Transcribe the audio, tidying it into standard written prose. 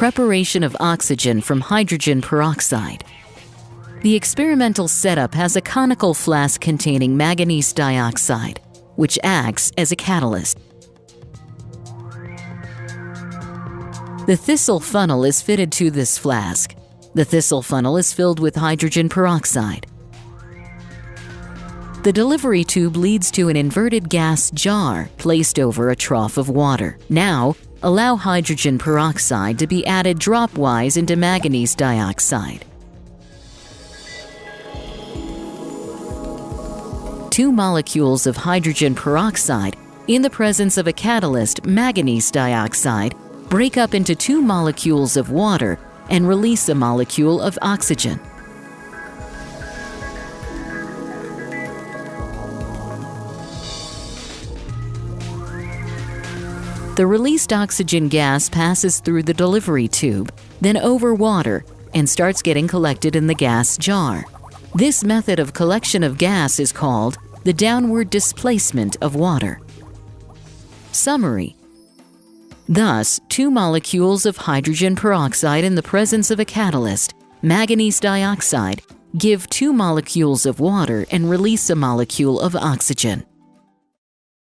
Preparation of oxygen from hydrogen peroxide. The experimental setup has a conical flask containing manganese dioxide, which acts as a catalyst. The thistle funnel is fitted to this flask. The thistle funnel is filled with hydrogen peroxide. The delivery tube leads to an inverted gas jar placed over a trough of water. Now, allow hydrogen peroxide to be added dropwise into manganese dioxide. 2 molecules of hydrogen peroxide in the presence of a catalyst, manganese dioxide, break up into 2 molecules of water and release a molecule of oxygen. The released oxygen gas passes through the delivery tube, then over water, and starts getting collected in the gas jar. This method of collection of gas is called the downward displacement of water. Summary. Thus, 2 molecules of hydrogen peroxide in the presence of a catalyst, manganese dioxide, give 2 molecules of water and release a molecule of oxygen.